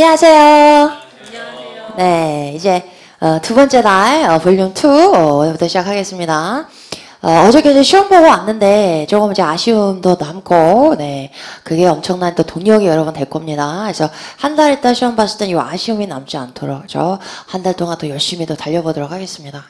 안녕하세요. 네, 이제 두 번째 날 볼륨 2부터 시작하겠습니다. 어저께 이제 시험 보고 왔는데 조금 이제 아쉬움도 남고, 네, 그게 엄청난 또 동력이 여러분 될 겁니다. 그래서 한 달 있다 시험 봤을 땐 이 아쉬움이 남지 않도록 저 한 달 동안 더 열심히 더 달려보도록 하겠습니다.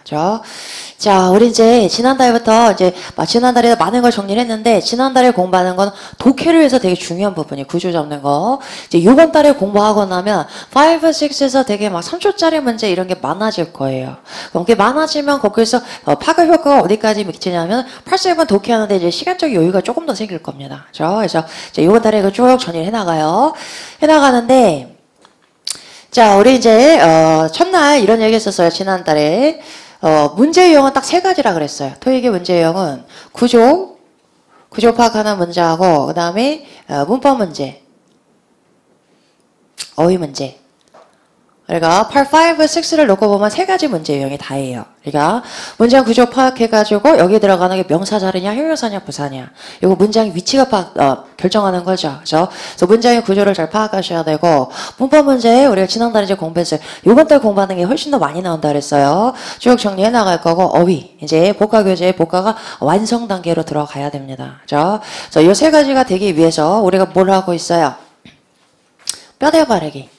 자, 우리 이제 지난달부터 이제 지난달에 많은 걸 정리를 했는데 지난달에 공부하는 건 독해를 위해서 되게 중요한 부분이 구조 잡는 거. 이제 이번 달에 공부하고 나면 5, 6에서 되게 막 3초짜리 문제 이런 게 많아질 거예요. 그게 많아지면 거기서 파급 효과가 어디까지 미치냐면 8, 7번 독해하는데 이제 시간적 여유가 조금 더 생길 겁니다. 그래서 이제 이번 달에 이거 쭉 정리를 해나가는데 자, 우리 이제 첫날 이런 얘기 했었어요. 지난달에 문제 유형은 딱 세 가지라 그랬어요. 토익의 문제 유형은 구조 파악하는 문제하고 그 다음에 문법 문제, 어휘 문제. 그러니까 Part 5, 6를 놓고 보면 세 가지 문제 유형이 다예요. 그러니까 문장 구조 파악해가지고 여기 들어가는 게 명사절이냐, 형용사냐, 부사냐. 이거 문장의 위치가 결정하는 거죠. 그래서 문장의 구조를 잘 파악하셔야 되고 문법 문제 우리가 지난달에 이제 공부했어요. 이번 달 공부하는 게 훨씬 더 많이 나온다 그랬어요. 쭉 정리해 나갈 거고 어휘 이제 복화 교재의 복화가 완성 단계로 들어가야 됩니다. 그래서 이 세 가지가 되기 위해서 우리가 뭘 하고 있어요? 뼈대 바르기.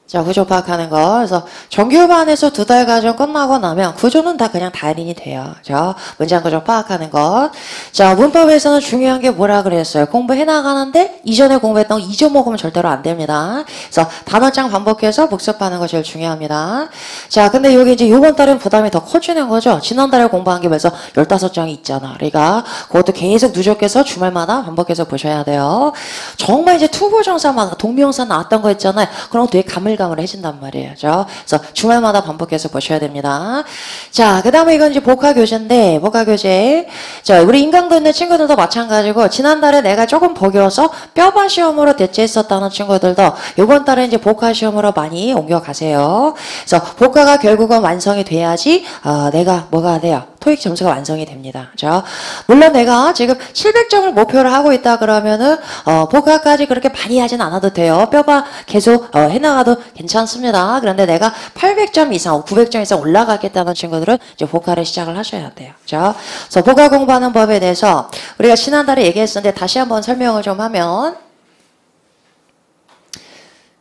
자, 구조 파악하는 거. 그래서 정규반에서 2달 과정 끝나고 나면 구조는 다 그냥 달인이 돼요. 자, 문장 구조 파악하는 것. 자, 문법에서는 중요한 게 뭐라 그랬어요? 공부해 나가는데 이전에 공부했던 거 잊어먹으면 절대로 안 됩니다. 그래서 단어장 반복해서 복습하는 거 제일 중요합니다. 자, 근데 여기 이제 이번 달은 부담이 더 커지는 거죠. 지난달에 공부한 게 벌써 15장이 있잖아. 그러니까 그것도 계속 누적해서 주말마다 반복해서 보셔야 돼요. 정말 이제 투부정사 막 동명사 나왔던 거 있잖아요. 그런 거 되게 가물가물해진단 말이에요. 그래서 주말마다 반복해서 보셔야 됩니다. 자, 그 다음에 이건 이제 복화교재인데, 복화교재. 자, 우리 인강도 있는 친구들도 마찬가지고, 지난달에 내가 조금 버겨서 뼈바 시험으로 대체했었다는 친구들도 이번 달에 이제 복화 시험으로 많이 옮겨가세요. 그래서 복화가 결국은 완성이 돼야지, 내가 뭐가 돼요? 토익 점수가 완성이 됩니다. 자, 물론 내가 지금 700점을 목표로 하고 있다 그러면은, 복화까지 그렇게 많이 하진 않아도 돼요. 뼈바 계속, 해나가도 괜찮습니다. 그런데 내가 800점 이상, 900점 이상 올라가겠다는 친구들은 이제 복화를 시작을 하셔야 돼요. 자, 그래서 복화 공부하는 법에 대해서 우리가 지난달에 얘기했었는데 다시 한번 설명을 좀 하면,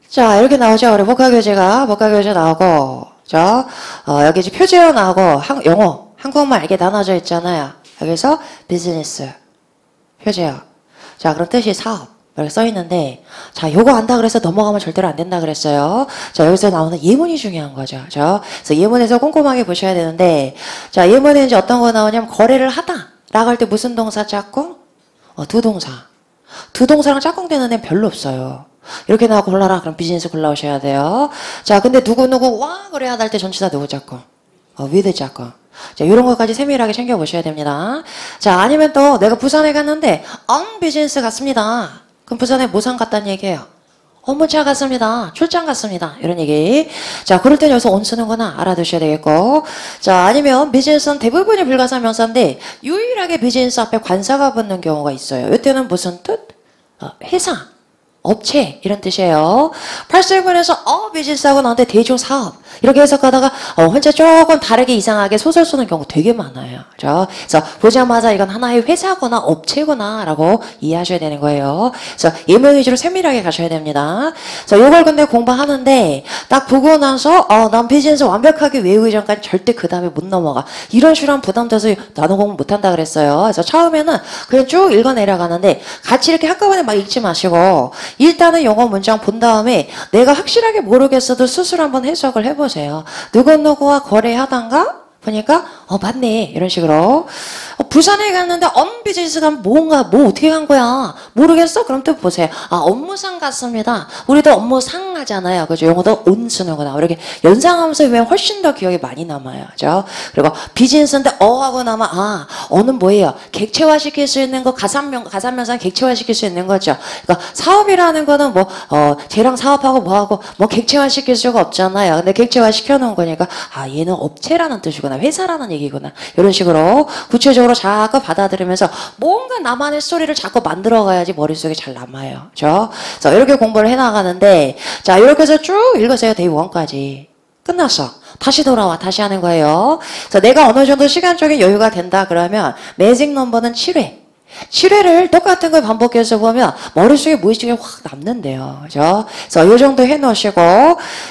자, 이렇게 나오죠. 우리 복화 교재 나오고, 자, 여기 이제 표제어 나오고, 영어, 한국말 이렇게 나눠져 있잖아요. 여기서 비즈니스, 표제어. 자, 그럼 뜻이 사업. 이렇게 써 있는데, 자, 요거 안다 그래서 넘어가면 절대로 안 된다 그랬어요. 자, 여기서 나오는 예문이 중요한 거죠. 그래서 예문에서 꼼꼼하게 보셔야 되는데, 자, 예문에 이제 어떤 거 나오냐면, 거래를 하다. 라고 할 때 무슨 동사 짝꿍? 두 동사. 두 동사랑 짝꿍되는 애는 별로 없어요. 이렇게 나오고 골라라. 그럼 비즈니스 골라오셔야 돼요. 자, 근데 누구, 와, 거래하다 할 때 전치사 누구 짝꿍? with 짝꿍. 자, 이런 것까지 세밀하게 챙겨보셔야 됩니다. 자, 아니면 또 내가 부산에 갔는데, 비즈니스 갔습니다. 그럼 부산에 모상 갔다는 얘기예요. 업무차 갔습니다. 출장 갔습니다. 이런 얘기. 자, 그럴 땐 여기서 on 쓰는구나 알아두셔야 되겠고. 자, 아니면 비즈니스는 대부분이 불가사명사인데 유일하게 비즈니스 앞에 관사가 붙는 경우가 있어요. 이때는 무슨 뜻? 회사, 업체 이런 뜻이에요. 8세분에서 비즈니스하고 나한테 대중사업 이렇게 해석하다가 혼자 조금 다르게 이상하게 소설 쓰는 경우 되게 많아요. 그래서 보자마자 이건 하나의 회사거나 업체구나 라고 이해하셔야 되는 거예요. 그래서 예문 위주로 세밀하게 가셔야 됩니다. 그래서 이걸 근데 공부하는데 딱 보고 나서 난 비즈니스 완벽하게 외우기 전까지 절대 그 다음에 못 넘어가. 이런 식으로 하면 부담돼서 나도 공부 못한다 그랬어요. 그래서 처음에는 그냥 쭉 읽어 내려가는데 같이 이렇게 한꺼번에 막 읽지 마시고 일단은 영어 문장 본 다음에 내가 확실하게 모르겠어도 스스로 한번 해석을 해보세요. 누구누구와 거래하단가? 보니까 맞네 이런 식으로 부산에 갔는데 비즈니스가 뭔가 뭐 어떻게 간 거야 모르겠어? 그럼 또 보세요. 업무상 갔습니다. 우리도 업무상 하잖아요. 그죠? 영어도 on 쓰는구나. 이렇게 연상하면서 외우면 훨씬 더 기억이 많이 남아요. 그죠? 그리고 비즈니스인데 하고 나면 어는 뭐예요? 객체화시킬 수 있는 거 가산명사는 객체화시킬 수 있는 거죠. 그러니까 사업이라는 거는 쟤랑 사업하고 뭐하고 객체화시킬 수가 없잖아요. 근데 객체화시켜 놓은 거니까 얘는 업체라는 뜻이구나. 회사라는 얘기구나. 이런 식으로 구체적으로 자꾸 받아들이면서 뭔가 나만의 스토리를 자꾸 만들어가야지 머릿속에 잘 남아요. 그죠? 그래서 이렇게 공부를 해나가는데, 자, 이렇게 해서 쭉 읽으세요. 데이 1까지. 끝났어. 다시 돌아와. 다시 하는 거예요. 그래서 내가 어느 정도 시간적인 여유가 된다 그러면 매직 넘버는 7회. 7회를 똑같은 걸 반복해서 보면 머릿속에 무의식에 확 남는데요. 그죠? 그래서 이 정도 해 놓으시고,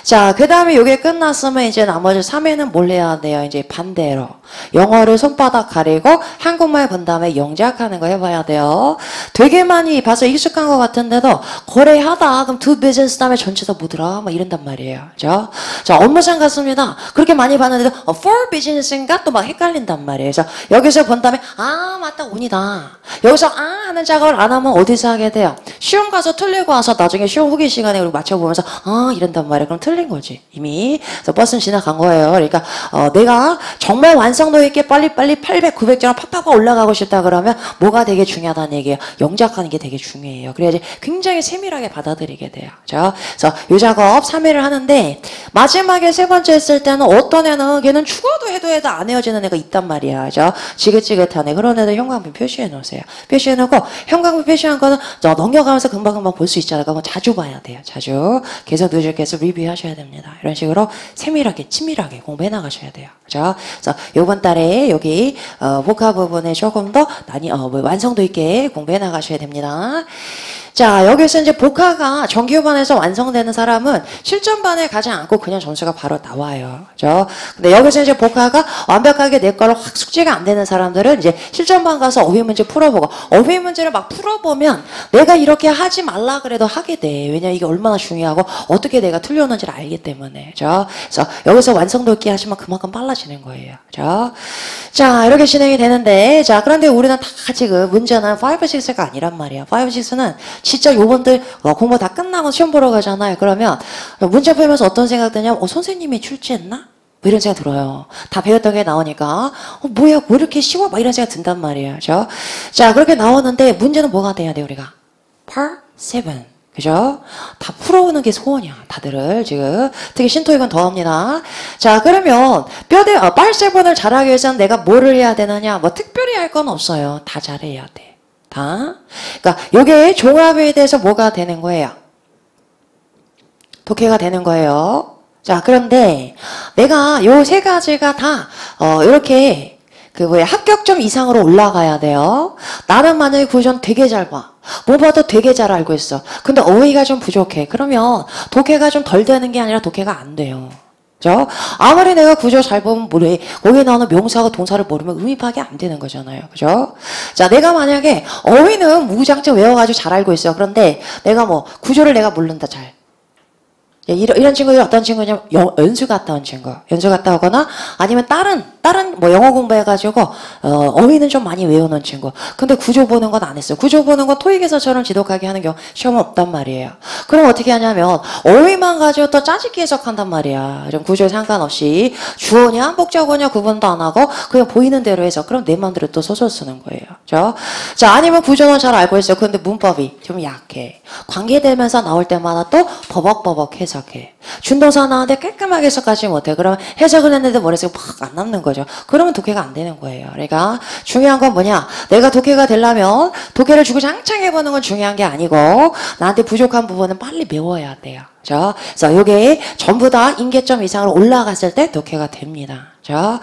자, 그 다음에 이게 끝났으면 이제 나머지 3회는 뭘 해야 돼요? 이제 반대로. 영어를 손바닥 가리고 한국말 본 다음에 영작하는 거 해봐야 돼요. 되게 많이 봐서 익숙한 것 같은데도 거래하다 그럼 do business 다음에 전체 다 뭐더라? 막 이런단 말이에요. 그죠? 자, 업무상 같습니다. 그렇게 많이 봤는데도 for business인가 또 막 헷갈린단 말이에요. 그래서 여기서 본 다음에 아, 맞다, 운이다. 여기서 아 하는 작업을 안 하면 어디서 하게 돼요? 시험 가서 틀리고 와서 나중에 시험 후기 시간에 우리 맞춰보면서 아 이런단 말이에요. 그럼 틀린 거지 이미. 그래서 버스는 지나간 거예요. 그러니까 내가 정말 완성도 있게 빨리빨리 800, 900점 팍팍 올라가고 싶다 그러면 뭐가 되게 중요하다는 얘기예요. 영작하는 게 되게 중요해요. 그래야지 굉장히 세밀하게 받아들이게 돼요. 그렇죠? 그래서 이 작업 3회를 하는데 마지막에 세 번째 했을 때는 어떤 애는 걔는 죽어도 해도 안 헤어지는 애가 있단 말이야. 그렇죠? 지긋지긋한 애. 그런 애들 형광펜 표시해 놓으세요. 표시해놓고 형광펜 표시한 거는 넘겨가면서 금방금방 볼 수 있잖아요. 그거 자주 봐야 돼요. 자주. 계속 누적해서 리뷰하셔야 됩니다. 이런 식으로 세밀하게 치밀하게 공부해 나가셔야 돼요. 그죠? 그래서 요번 달에 여기 복화 부분에 조금 더 완성도 있게 공부해 나가셔야 됩니다. 자, 여기서 이제 복화가 정규반에서 완성되는 사람은 실전반에 가지 않고 그냥 점수가 바로 나와요. 그죠? 근데 여기서 이제 복화가 완벽하게 내 거로 확 숙지가 안 되는 사람들은 이제 실전반 가서 어휘 문제 풀어보고 어휘 문제를 막 풀어보면 내가 이렇게 하지 말라 그래도 하게 돼. 왜냐 이게 얼마나 중요하고 어떻게 내가 틀렸는지를 알기 때문에. 그죠? 그래서 여기서 완성도 있게 하시면 그만큼 빨라지는 거예요. 그죠? 자, 이렇게 진행이 되는데 자, 그런데 우리는 다 지금 문제는 5, 6가 아니란 말이야. 5, 6는 진짜 요번들 공부 다 끝나고 시험 보러 가잖아요. 그러면 문제 풀면서 어떤 생각 드냐면 선생님이 출제했나? 뭐 이런 생각 들어요. 다 배웠던 게 나오니까 뭐야 왜 이렇게 쉬워? 막 이런 생각 든단 말이에요. 그죠? 자, 그렇게 나오는데 문제는 뭐가 돼야 돼요 우리가? Part 7. 그죠? 다 풀어오는 게 소원이야. 다들 지금. 특히 신토익은 더합니다. 자, 그러면 Part 7을 잘하기 위해서는 내가 뭐를 해야 되느냐? 뭐 특별히 할 건 없어요. 다 잘해야 돼. 다. 그러니까 요게 종합에 대해서 뭐가 되는 거예요? 독해가 되는 거예요. 자, 그런데 내가 요 세 가지가 다 이렇게 합격점 이상으로 올라가야 돼요. 나는 만약에 구전 되게 잘 봐. 뭐 봐도 되게 잘 알고 있어. 근데 어휘가 좀 부족해. 그러면 독해가 좀 덜 되는 게 아니라 독해가 안 돼요. 그죠? 아무리 내가 구조 잘 보면 뭐래. 거기에 나오는 명사하고 동사를 모르면 의미 파악이 안 되는 거잖아요. 그죠? 자, 내가 만약에 어휘는 무장점 외워가지고 잘 알고 있어요. 그런데 내가 구조를 내가 모른다 잘. 이런 친구들이 어떤 친구냐면 연수 갔다 온 친구. 연수 갔다 오거나 아니면 다른 영어 공부해가지고 어휘는 좀 많이 외우는 친구. 근데 구조 보는 건 안 했어요. 구조 보는 건 토익에서처럼 지독하게 하는 경우 시험은 없단 말이에요. 그럼 어떻게 하냐면 어휘만 가지고 또 짜집기 해석한단 말이야. 좀 구조에 상관없이 주어냐 목적어냐 구분도 안 하고 그냥 보이는 대로 해서 그럼 내 마음대로 또 소설 쓰는 거예요. 그죠? 자, 아니면 구조는 잘 알고 있어요. 근데 문법이 좀 약해. 관계되면서 나올 때마다 또 버벅버벅 해석해. 준동사 나오는데 깔끔하게 해석하지 못해. 그러면 해석을 했는데 머릿속에 팍 안 남는 거죠. 그러면 독해가 안 되는 거예요. 그러니까 중요한 건 뭐냐? 내가 독해가 되려면 독해를 주구장창 해보는 건 중요한 게 아니고 나한테 부족한 부분은 빨리 배워야 돼요. 그죠? 그래서 요게 전부 다 인계점 이상으로 올라갔을 때 독해가 됩니다. 자,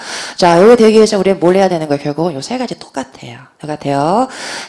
요게 되기 위해서 우리는 뭘 해야 되는 거예요? 결국은 요 세 가지 똑같아요.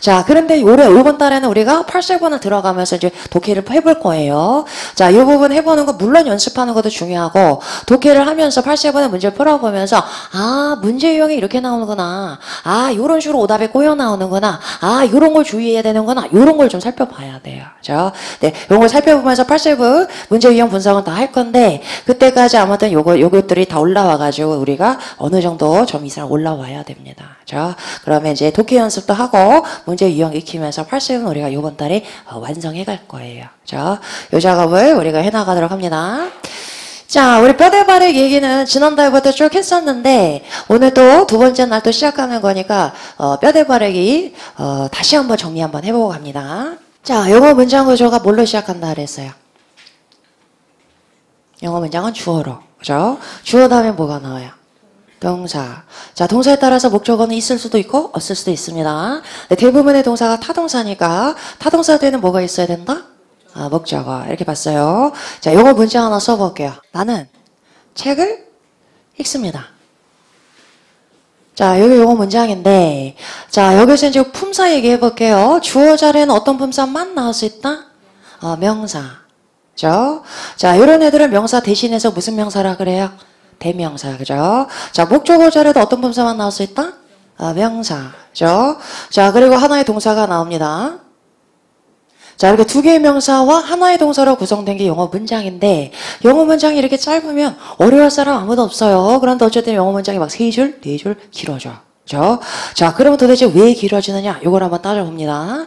자, 그런데 이번 달에는 우리가 8세번을 들어가면서 이제 독해를 해볼 거예요. 자, 요 부분 해보는 거 물론 연습하는 것도 중요하고 독해를 하면서 8세번의 문제를 풀어보면서 아, 문제 유형이 이렇게 나오는구나. 아, 요런 식으로 오답에 꼬여 나오는구나. 아, 요런 걸 주의해야 되는구나. 요런 걸 좀 살펴봐야 돼요. 그죠? 네, 요런 걸 살펴보면서 8세번 문제 유형 분석은 다 할 건데 그때까지 아무튼 요것들이 다 올라와가지고 우리가 어느 정도 점 이상 올라와야 됩니다. 자, 그러면 이제 독해 연습도 하고 문제 유형 익히면서 8세는 우리가 이번 달에 완성해 갈 거예요. 자, 이 작업을 우리가 해나가도록 합니다. 자, 우리 뼈대바르기 얘기는 지난달부터 쭉 했었는데 오늘 또 두 번째 날 또 시작하는 거니까 뼈대바르기 다시 한번 정리 한번 해보고 갑니다. 자, 영어 문장 구조가 뭘로 시작한다 그랬어요? 영어 문장은 주어로. 그죠? 주어 다음에 뭐가 나와요? 동사. 자, 동사에 따라서 목적어는 있을 수도 있고 없을 수도 있습니다. 네, 대부분의 동사가 타동사니까 타동사 뒤에는 뭐가 있어야 된다? 아, 목적어. 이렇게 봤어요. 자, 요거 문장 하나 써볼게요. 나는 책을 읽습니다. 자, 여기 요거 문장인데, 자, 여기서 이제 품사 얘기해 볼게요. 주어 자리에는 어떤 품사만 나올 수 있다? 명사. 그죠? 자, 이런 애들은 명사 대신해서 무슨 명사라 그래요? 대명사. 그죠? 자, 목적어 자리에도 어떤 품사만 나올 수 있다? 명사. 그죠? 자, 그리고 하나의 동사가 나옵니다. 자, 이렇게 두 개의 명사와 하나의 동사로 구성된 게 영어 문장인데, 영어 문장이 이렇게 짧으면 어려울 사람 아무도 없어요. 그런데 어쨌든 영어 문장이 막 3줄, 4줄 길어져. 그죠? 자, 그러면 도대체 왜 길어지느냐? 이걸 한번 따져봅니다.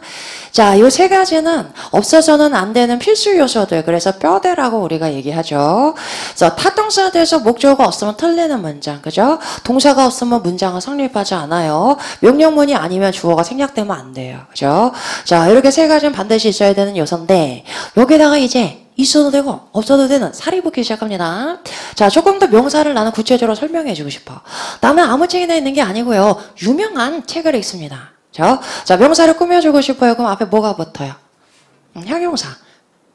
자, 요 세 가지는 없어서는 안 되는 필수 요소들. 그래서 뼈대라고 우리가 얘기하죠. 그래서 타동사에 대해서 목적어가 없으면 틀리는 문장. 그죠? 동사가 없으면 문장은 성립하지 않아요. 명령문이 아니면 주어가 생략되면 안 돼요. 그죠? 자, 이렇게 세 가지는 반드시 있어야 되는 요소인데, 여기다가 이제 있어도 되고 없어도 되는 살이 붙기 시작합니다. 자, 조금 더 명사를 나는 구체적으로 설명해 주고 싶어. 나는 아무 책이나 있는 게 아니고요. 유명한 책을 읽습니다. 자, 명사를 꾸며주고 싶어요. 그럼 앞에 뭐가 붙어요? 형용사.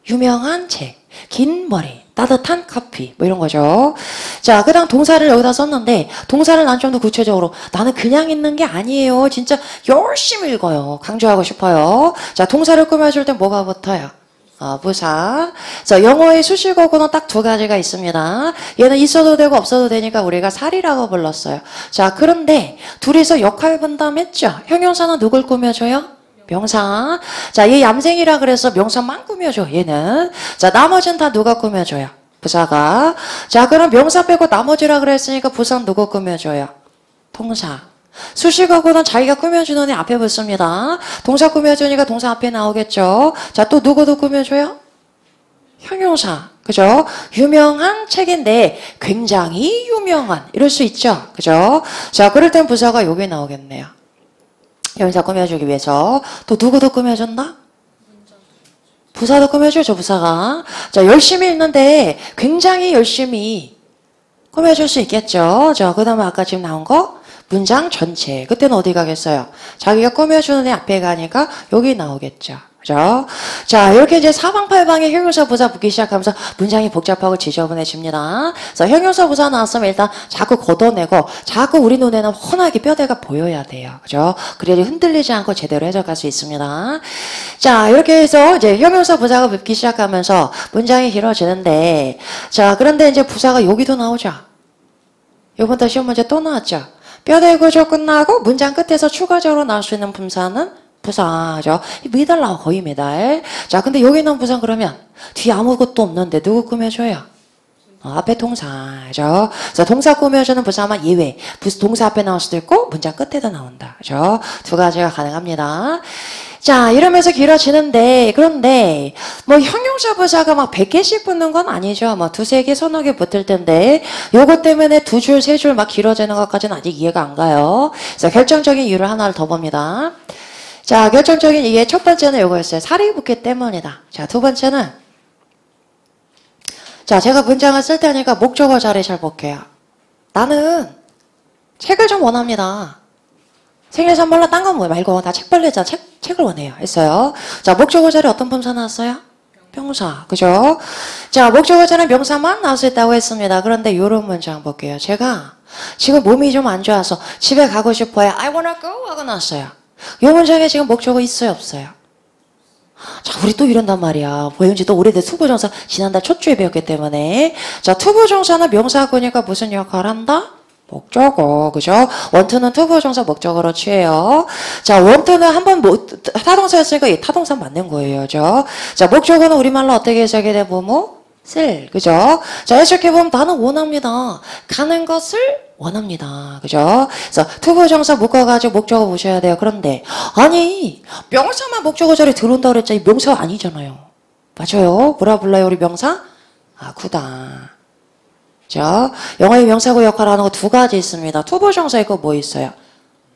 유명한 책, 긴 머리, 따뜻한 커피, 뭐 이런 거죠. 자, 그 다음 동사를 여기다 썼는데, 동사를 난 좀 더 구체적으로, 나는 그냥 읽는 게 아니에요. 진짜 열심히 읽어요. 강조하고 싶어요. 자, 동사를 꾸며줄 때 뭐가 붙어요? 부사. 자, 영어의 수식어구는 딱 두 가지가 있습니다. 얘는 있어도 되고 없어도 되니까 우리가 살이라고 불렀어요. 자, 그런데 둘이서 역할 분담했죠. 형용사는 누굴 꾸며줘요? 명사. 자, 얘 얌생이라 그래서 명사만 꾸며줘, 얘는. 자, 나머지는 다 누가 꾸며줘요? 부사가. 자, 그럼 명사 빼고 나머지라 그랬으니까 부사는 누구 꾸며줘요? 동사. 수식어구는 자기가 꾸며주는 애 앞에 붙습니다. 동사 꾸며주니까 동사 앞에 나오겠죠. 자, 또 누구도 꾸며줘요? 형용사. 그죠? 유명한 책인데 굉장히 유명한 이럴 수 있죠. 그죠? 자, 그럴 땐 부사가 여기 나오겠네요. 형용사 꾸며주기 위해서. 또 누구도 꾸며준다? 부사도 꾸며주죠, 부사가. 자, 열심히 읽는데 굉장히 열심히 꾸며줄 수 있겠죠. 자, 그 다음에 아까 지금 나온 거 문장 전체. 그때는 어디 가겠어요? 자기가 꾸며주는 애 앞에 가니까 여기 나오겠죠. 그죠? 자, 이렇게 이제 사방팔방에 형용사 부사 붙기 시작하면서 문장이 복잡하고 지저분해집니다. 그래서 형용사 부사 나왔으면 일단 자꾸 걷어내고 자꾸 우리 눈에는 훤하게 뼈대가 보여야 돼요. 그죠? 그래야지 흔들리지 않고 제대로 해석할 수 있습니다. 자, 이렇게 해서 이제 형용사 부사가 붙기 시작하면서 문장이 길어지는데, 자, 그런데 이제 부사가 여기도 나오죠. 이번 달 시험 문제 또 나왔죠. 뼈대 구조 끝나고 문장 끝에서 추가적으로 나올 수 있는 품사는 부사죠. 미달라고 거의 매달. 자, 근데 여기 있는 부사 그러면 뒤에 아무것도 없는데 누구 꾸며줘요? 앞에 동사죠. 그래서 동사 꾸며주는 부사만 예외. 동사 앞에 나올 수도 있고 문장 끝에도 나온다. 그죠? 두 가지가 가능합니다. 자, 이러면서 길어지는데, 그런데, 뭐, 형용사 부사가 막 100개씩 붙는 건 아니죠. 뭐, 두세 개, 서너 개 붙을 텐데, 요것 때문에 두 줄, 세 줄 막 길어지는 것까지는 아직 이해가 안 가요. 그래서 결정적인 이유를 하나를 더 봅니다. 자, 결정적인 이해 첫 번째는 요거였어요. 살이 붙기 때문이다. 자, 두 번째는, 자, 제가 문장을 쓸 테니까 목적어 자리 잘 볼게요. 나는 책을 좀 원합니다. 생일 선물로 딴 건 말고 다 책 벌레자 책을 원해요. 했어요. 자, 목적어 자리 어떤 품사 나왔어요? 명사. 그죠? 자, 목적어 자리 명사만 나올 수 있다고 했습니다. 그런데 요런 문장 볼게요. 제가 지금 몸이 좀 안 좋아서 집에 가고 싶어요. I wanna go 하고 나왔어요. 요 문장에 지금 목적어 있어요? 없어요? 자, 우리 또 이런단 말이야. 배운 지 또 오래된 투부정사 지난달 첫 주에 배웠기 때문에. 자, 투부정사는 명사구니까 무슨 역할을 한다? 목적어, 그죠? 원투는 투부정사 목적어로 취해요. 자, 원투는 한번 타동사였으니까 이 타동사 맞는 거예요, 그죠? 자, 목적어는 우리말로 어떻게 해석이 돼? 뭐뭐? 쓸, 그죠? 자, 해석해보면 나는 원합니다. 가는 것을 원합니다. 그죠? 그래서 투부정사 묶어가지고 목적어 보셔야 돼요. 그런데, 아니, 명사만 목적어 자리에 들어온다고 그랬잖아요. 명사가 아니잖아요. 맞아요? 뭐라 불러요, 우리 명사? 구다. 그죠? 영어의 명사구 역할을 하는 거 두 가지 있습니다. 투부정사 있고 뭐 있어요?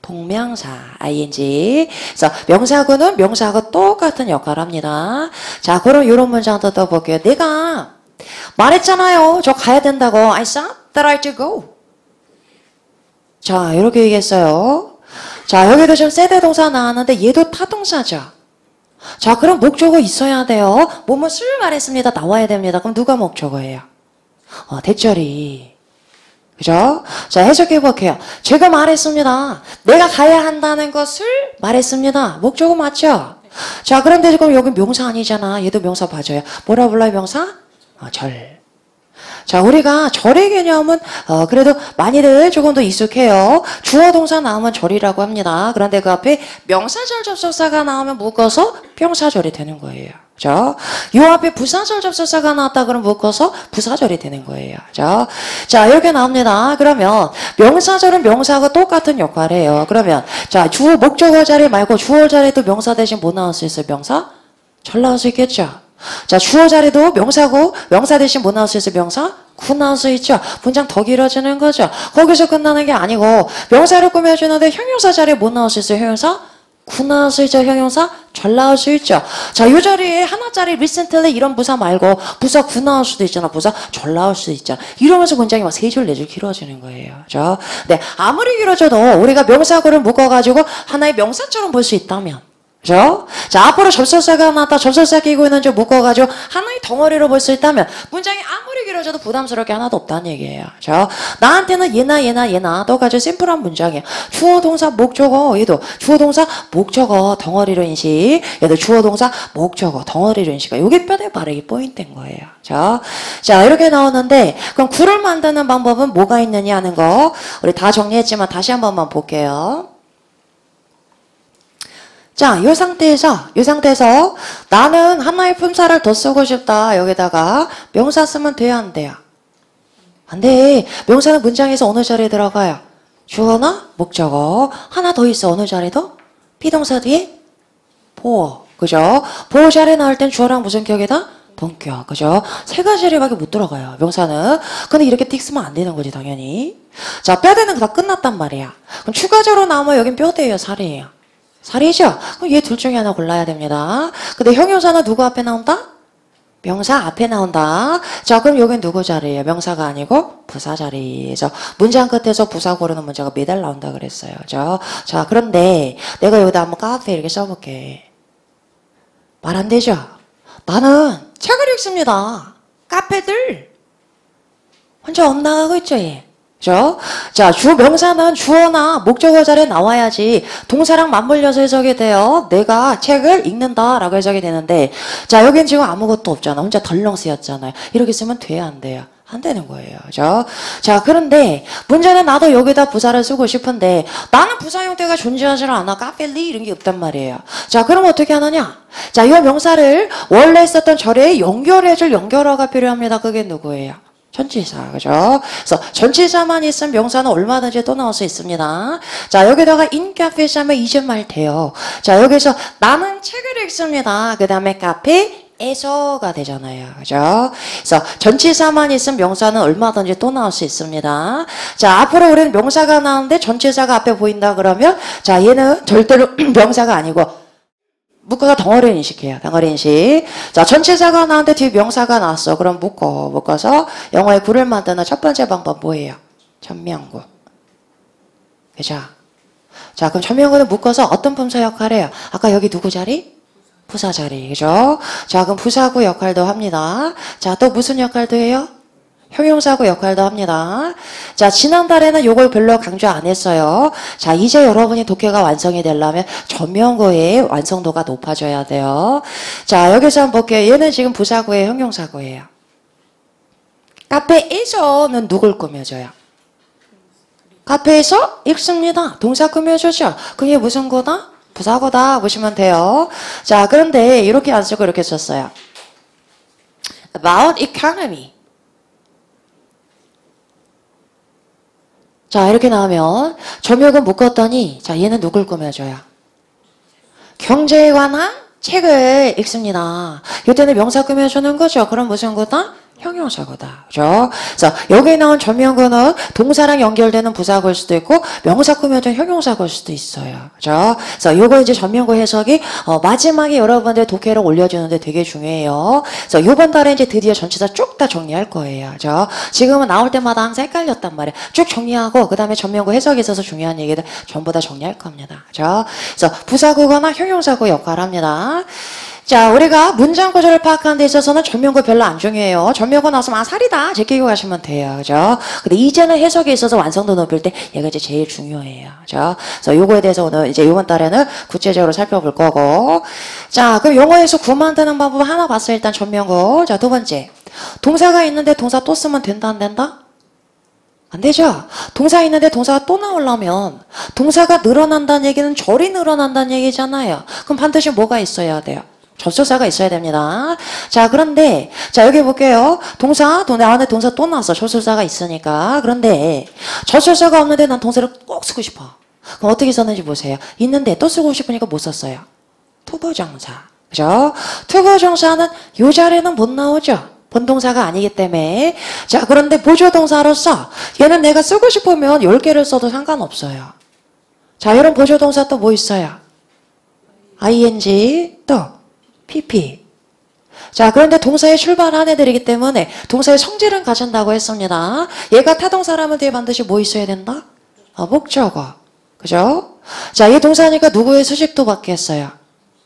동명사, ing. 그래서 명사구는 명사하고 똑같은 역할을 합니다. 자, 그럼 이런 문장 더 볼게요. 내가 말했잖아요. 저 가야 된다고. I said that I to go. 자, 이렇게 얘기했어요. 자, 여기도 지금 세대 동사 나왔는데 얘도 타동사죠. 자, 그럼 목적어 있어야 돼요. 뭐뭐술 말했습니다. 나와야 됩니다. 그럼 누가 목적어예요? 대절이. 그죠? 자, 해석해 볼게요. 제가 말했습니다. 내가 가야 한다는 것을 말했습니다. 목적어 맞죠? 자, 그런데 지금 여기 명사 아니잖아. 얘도 명사 봐줘요. 뭐라 불러요, 명사? 절. 자, 우리가 절의 개념은 그래도 많이들 조금 더 익숙해요. 주어 동사 나오면 절이라고 합니다. 그런데 그 앞에 명사절 접속사가 나오면 묶어서 병사절이 되는 거예요. 그죠? 요 앞에 부사절 접속사가 나왔다 그러면 묶어서 부사절이 되는 거예요. 그죠? 자, 이렇게 나옵니다. 그러면 명사절은 명사하고 똑같은 역할을 해요. 그러면 자, 주어 목적어 자리 말고 주어 자리도 명사 대신 뭐 나올 수 있어요? 명사? 절 나올 수 있겠죠? 자, 주어 자리도 명사고 명사 대신 뭐 나올 수 있어요? 명사? 구 나올 수 있죠. 문장 더 길어지는 거죠. 거기서 끝나는 게 아니고 명사를 꾸며주는데 형용사 자리에 뭐 나올 수 있어요? 형용사? 구 나올 수 있죠. 형용사? 절 나올 수 있죠. 자, 이 자리에 하나짜리 recently 이런 부사 말고 부사 구 나올 수도 있잖아. 부사 절 나올 수도 있잖아. 이러면서 문장이 막 세 줄, 네 줄 길어지는 거예요. 그죠? 네, 아무리 길어져도 우리가 명사구를 묶어가지고 하나의 명사처럼 볼 수 있다면 그죠? 자, 앞으로 접속사가 나왔다. 접속사 끼고 있는 줄 묶어가지고 하나의 덩어리로 볼 수 있다면 문장이 아무리 길어져도 부담스럽게 하나도 없다는 얘기예요. 그죠? 나한테는 얘나 똑같이 심플한 문장이에요. 주어 동사 목적어 얘도 주어 동사 목적어 덩어리로 인식 얘도 주어 동사 목적어 덩어리로 인식 이게 뼈대 바르기 포인트인 거예요. 자, 이렇게 나오는데 그럼 구를 만드는 방법은 뭐가 있느냐 하는 거 우리 다 정리했지만 다시 한 번만 볼게요. 자, 이 상태에서 나는 하나의 품사를 더 쓰고 싶다. 여기다가 명사 쓰면 돼요, 안 돼요? 안 돼. 명사는 문장에서 어느 자리에 들어가요? 주어나 목적어. 하나 더 있어. 어느 자리도? 비동사 뒤에 보어. 그죠? 보어 자리에 나올 땐 주어랑 무슨 격이다? 동격. 그죠? 세 가지 자리밖에 못 들어가요. 명사는. 근데 이렇게 틱 쓰면 안 되는 거지, 당연히. 자, 뼈대는 다 끝났단 말이야. 그럼 추가적으로 나오면 여긴 뼈대예요, 살이에요? 살이죠? 그럼 얘 둘 중에 하나 골라야 됩니다. 근데 형용사는 누구 앞에 나온다? 명사 앞에 나온다. 자, 그럼 여긴 누구 자리예요? 명사가 아니고 부사 자리에서 문장 끝에서 부사 고르는 문제가 매달 나온다 그랬어요. 그죠? 자, 그런데 내가 여기다 한번 카페 이렇게 써볼게. 말 안 되죠? 나는 책을 읽습니다. 카페들 혼자 엇나가고 있죠, 얘. 그죠? 자, 주 명사는 주어나 목적어 자리에 나와야지 동사랑 맞물려서 해석이 돼요. 내가 책을 읽는다라고 해석이 되는데 자, 여긴 지금 아무것도 없잖아. 혼자 덜렁 쓰였잖아요. 이렇게 쓰면 돼요, 안 돼요? 안 되는 거예요. 그죠? 자, 그런데 문제는 나도 여기다 부사를 쓰고 싶은데 나는 부사 형태가 존재하지 않아. 카펠리 이런 게 없단 말이에요. 자, 그럼 어떻게 하느냐? 자, 이 명사를 원래 썼던 절에 연결해줄 연결어가 필요합니다. 그게 누구예요? 전치사, 그죠? 그래서 전치사만 있으면 명사는 얼마든지 또 나올 수 있습니다. 자, 여기다가 in 카페 하면 이제 말 돼요. 자, 여기서 나는 책을 읽습니다. 그 다음에 카페에서가 되잖아요. 그죠? 그래서 전치사만 있으면 명사는 얼마든지 또 나올 수 있습니다. 자, 앞으로 우리는 명사가 나오는데 전치사가 앞에 보인다 그러면 자, 얘는 절대로 명사가 아니고 묶어서 덩어리 인식해요. 덩어리 인식. 자, 전치사가 나왔는데 뒤에 명사가 나왔어. 그럼 묶어서 영어의 구를 만드는 첫 번째 방법 뭐예요? 전명구. 그죠? 자, 그럼 전명구는 묶어서 어떤 품사 역할을 해요? 아까 여기 누구 자리? 부사 자리. 그죠? 자, 그럼 부사구 역할도 합니다. 자, 또 무슨 역할도 해요? 형용사구 역할도 합니다. 자, 지난달에는 요걸 별로 강조 안 했어요. 자, 이제 여러분이 독해가 완성이 되려면 전명구의 완성도가 높아져야 돼요. 자, 여기서 한번 볼게요. 얘는 지금 부사구예요, 형용사구예요. 카페에서는 누굴 꾸며줘요? 카페에서 읽습니다. 동사 꾸며주죠. 그게 무슨 거다? 부사구다 보시면 돼요. 자, 그런데 이렇게 안 쓰고 이렇게 썼어요. About economy. 자, 이렇게 나오면 점역은 묶었더니 자, 얘는 누굴 꾸며줘요? 경제에 관한 책을 읽습니다. 이때는 명사 꾸며주는 거죠. 그럼 무슨 거다? 형용사고다. 그죠? 그래서 여기 나온 전면구는 동사랑 연결되는 부사구일 수도 있고 명사 꾸며준 형용사구일 수도 있어요. 그죠? 그래서 요거 이제 전면구 해석이 마지막에 여러분들 독해를 올려주는데 되게 중요해요. 그래서 요번 달에 이제 드디어 전치사 쭉 다 정리할 거예요. 그죠? 지금은 나올 때마다 항상 헷갈렸단 말이에요. 쭉 정리하고 그 다음에 전면구 해석에 있어서 중요한 얘기들 전부 다 정리할 겁니다. 그죠? 그래서 부사구거나 형용사구 역할을 합니다. 자, 우리가 문장 구조를 파악하는 데 있어서는 전면구 별로 안 중요해요. 전면구 나왔으면 살이다 제끼고 가시면 돼요. 그죠? 근데 이제는 해석에 있어서 완성도 높일 때 얘가 이제 제일 중요해요. 그죠? 그래서 요거에 대해서 오늘 이제 이번 달에는 구체적으로 살펴볼 거고. 자, 그럼 영어에서 구 만드는 방법 하나 봤어요. 일단 전면구. 자, 두 번째. 동사가 있는데 동사 또 쓰면 된다, 안 된다? 안 되죠? 동사 있는데 동사가 또 나오려면 동사가 늘어난다는 얘기는 절이 늘어난다는 얘기잖아요. 그럼 반드시 뭐가 있어야 돼요? 접속사가 있어야 됩니다. 자, 그런데 자 여기 볼게요. 동사 안에 동사 또 나왔어. 접속사가 있으니까. 그런데 접속사가 없는데 난 동사를 꼭 쓰고 싶어. 그럼 어떻게 썼는지 보세요. 있는데 또 쓰고 싶으니까 못 썼어요. 투부정사. 그죠? 투부정사는 요 자리는 못 나오죠. 본동사가 아니기 때문에. 자, 그런데 보조동사로서 얘는 내가 쓰고 싶으면 10개를 써도 상관없어요. 자, 이런 보조동사 또 뭐 있어요? ing 또 pp. 자, 그런데 동사의 출발한 애들이기 때문에 동사의 성질은 가진다고 했습니다. 얘가 타동사라면 뒤에 반드시 뭐 있어야 된다? 목적어. 그죠? 자, 이 동사니까 누구의 수식도 받겠어요?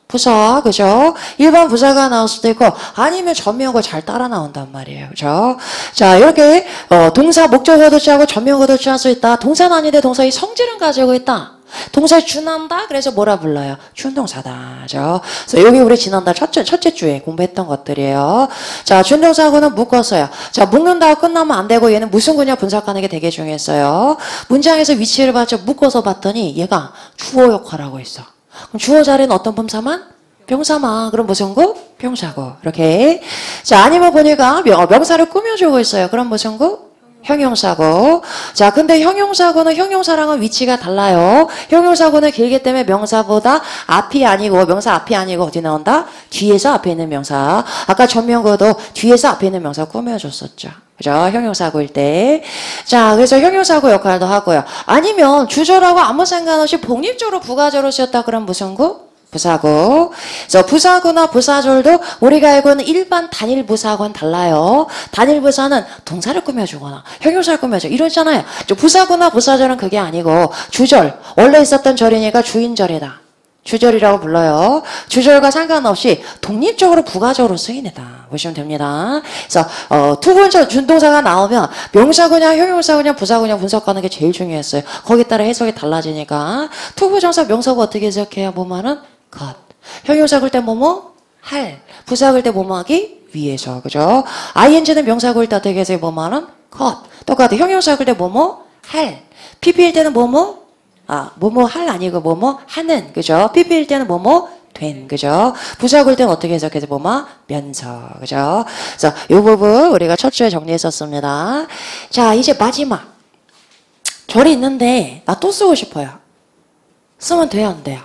부사, 그죠? 일반 부사가 나올 수도 있고, 아니면 전면구 잘 따라 나온단 말이에요. 그죠? 자, 이렇게, 동사 목적어도 취하고 전면구도 취할 수 있다. 동사는 아닌데 동사의 성질은 가지고 있다. 동사에 준한다? 그래서 뭐라 불러요? 준동사다. 그죠? 그래서 여기 우리 지난달 첫째 주에 공부했던 것들이에요. 자, 준동사하고는 묶었어요. 자, 묶는다고 끝나면 안 되고 얘는 무슨 구냐 분석하는 게 되게 중요했어요. 문장에서 위치를 봤죠? 묶어서 봤더니 얘가 주어 역할하고 있어. 그럼 주어 자리는 어떤 품사만? 명사만. 그럼 무슨 구? 병사구. 이렇게. 자, 아니면 보니까 명사를 꾸며주고 있어요. 그럼 무슨 구? 형용사구. 자, 근데 형용사구는 형용사랑은 위치가 달라요. 형용사구는 길기 때문에 명사보다 앞이 아니고, 명사 앞이 아니고 어디 나온다? 뒤에서 앞에 있는 명사. 아까 전면구도 뒤에서 앞에 있는 명사 꾸며줬었죠. 그죠? 형용사구일 때. 자, 그래서 형용사구 역할도 하고요. 아니면 주절하고 아무 상관없이 복립적으로 부가적으로 쓰였다. 그럼 무슨 구? 부사구. 그래서 부사구나 부사절도 우리가 알고 있는 일반 단일 부사하고는 달라요. 단일 부사는 동사를 꾸며주거나 형용사를 꾸며줘. 이러잖아요. 부사구나 부사절은 그게 아니고 주절. 원래 있었던 절이니까 주인절이다. 주절이라고 불러요. 주절과 상관없이 독립적으로 부가적으로 쓰이다 보시면 됩니다. 그래서 두 번째 준동사가 나오면 명사구냐 형용사구냐 부사구냐 분석하는 게 제일 중요했어요. 거기에 따라 해석이 달라지니까 투부정사 명사구 어떻게 해석해야 뭐말은 것. 형용사 글 때 뭐뭐 할. 부사 글 때 뭐뭐하기 위해서. 그죠? ing는 명사 글 때 어떻게 해석해 뭐말은 것. 똑같아. 형용사 글 때 뭐뭐 할. pp일 때는 뭐뭐 뭐뭐 할 아니고 뭐뭐 하는. 그죠? pp일 때는 뭐뭐 된. 그죠? 부사 글 때는 어떻게 해석해서 뭐뭐 면서. 그죠? 그래서 이 부분 우리가 첫 주에 정리했었습니다. 자, 이제 마지막. 절이 있는데 나 또 쓰고 싶어요. 쓰면 돼요, 안 돼요?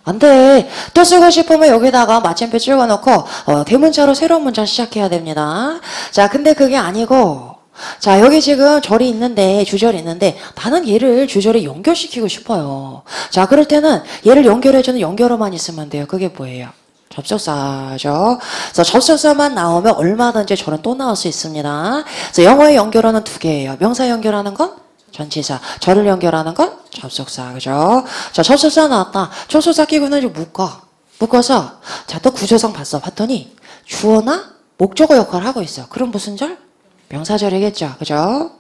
안 돼. 또 쓰고 싶으면 여기다가 마침표 찍어놓고 대문자로 새로운 문장 시작해야 됩니다. 자, 근데 그게 아니고 자, 여기 지금 절이 있는데 주절이 있는데 나는 얘를 주절에 연결시키고 싶어요. 자, 그럴 때는 얘를 연결해주는 연결어만 있으면 돼요. 그게 뭐예요? 접속사죠. 그래서 접속사만 나오면 얼마든지 절은 또 나올 수 있습니다. 그래서 영어의 연결어는 두 개예요. 명사 연결하는 건 전치사, 절을 연결하는 건 접속사, 그죠? 자, 접속사 나왔다. 접속사 끼고는 이제 묶어서, 자, 또 구조상 봤더니, 주어나 목적어 역할을 하고 있어. 그럼 무슨 절? 명사절이겠죠, 그죠?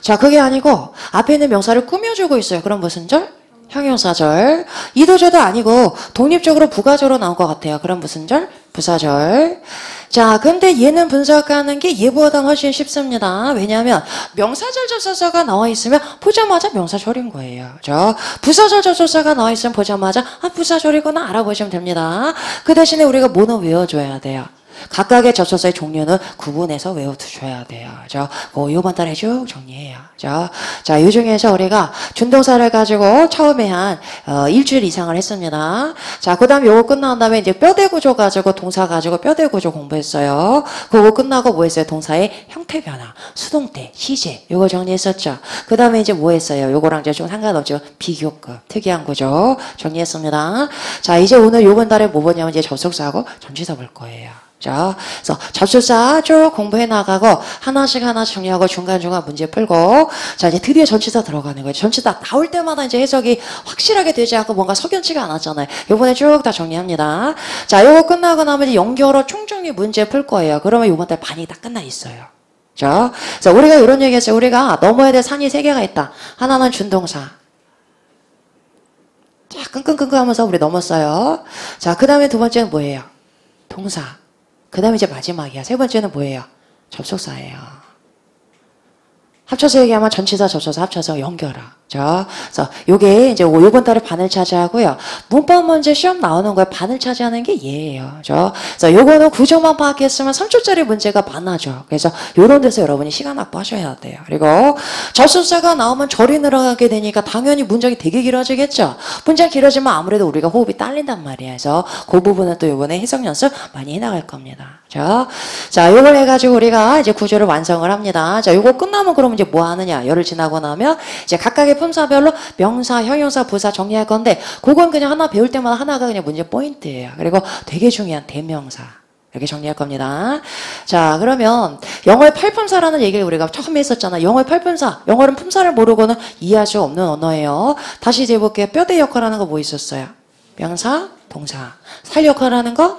자, 그게 아니고, 앞에 있는 명사를 꾸며주고 있어요. 그럼 무슨 절? 형용사절. 이도저도 아니고, 독립적으로 부가적으로 나온 것 같아요. 그럼 무슨 절? 부사절. 자, 근데 얘는 분석하는 게 얘보다는 훨씬 쉽습니다. 왜냐하면 명사절 접속사가 나와 있으면 보자마자 명사절인 거예요. 그죠? 부사절 접속사가 나와 있으면 보자마자 부사절이구나 알아보시면 됩니다. 그 대신에 우리가 뭐는 외워줘야 돼요? 각각의 접속사의 종류는 구분해서 외워두셔야 돼요. 이번 달에 쭉 정리해요. 자, 이 중에서 우리가 준동사를 가지고 처음에 한 일주일 이상을 했습니다. 자, 그 다음에 요거 끝난 다음에 이제 뼈대 구조 가지고 동사 가지고 뼈대 구조 공부했어요. 그거 끝나고 뭐 했어요? 동사의 형태 변화, 수동태, 시제, 요거 정리했었죠. 그 다음에 이제 뭐 했어요? 요거랑 이제 좀 상관없죠. 비교급, 특이한 구조 정리했습니다. 자, 이제 오늘 요번 달에 뭐 보냐면 이제 접속사하고 전치사 볼 거예요. 자, 그래서 접속사 쭉 공부해 나가고 하나씩 정리하고 중간중간 문제 풀고 자, 이제 드디어 전치사 들어가는 거예요. 전치사 나올 때마다 이제 해석이 확실하게 되지 않고 뭔가 석연치가 않았잖아요. 요번에 쭉 다 정리합니다. 자, 요거 끝나고 나면 이제 연결어 총정리 문제 풀 거예요. 그러면 요번 달 반이 다 끝나 있어요. 자, 그래서 우리가 이런 얘기 했어요. 우리가 넘어야 될 산이 3개가 있다. 하나는 준동사. 자, 끙끙끙끙 하면서 우리 넘었어요. 자, 그 다음에 두 번째는 뭐예요? 동사. 그 다음에 이제 마지막이야. 세 번째는 뭐예요? 접속사예요. 합쳐서 얘기하면 전치사, 접속사 합쳐서 연결어. 그래서 요게 이제 요번 달에 반을 차지하고요. 문법 문제 시험 나오는 거에 반을 차지하는 게 얘예요. 그래서 요거는 구조만 파악했으면 3초짜리 문제가 많아져. 그래서 요런 데서 여러분이 시간 확보하셔야 돼요. 그리고 접속사가 나오면 절이 늘어가게 되니까 당연히 문장이 되게 길어지겠죠. 문장 길어지면 아무래도 우리가 호흡이 딸린단 말이에요. 그래서 그 부분은 또 요번에 해석 연습 많이 해나갈 겁니다. 자, 요걸 해가지고 우리가 이제 구조를 완성을 합니다. 자, 요거 끝나면 그러면 이제 뭐 하느냐? 열흘 지나고 나면 이제 각각의 품사별로 명사, 형용사, 부사 정리할 건데 그건 그냥 하나 배울 때마다 하나가 그냥 문제 포인트예요. 그리고 되게 중요한 대명사. 이렇게 정리할 겁니다. 자, 그러면 영어의 팔품사라는 얘기를 우리가 처음에 했었잖아. 영어의 팔품사. 영어는 품사를 모르고는 이해할 수 없는 언어예요. 다시 이제 해볼게요. 뼈대 역할하는 거 뭐 있었어요? 명사, 동사. 살 역할하는 거?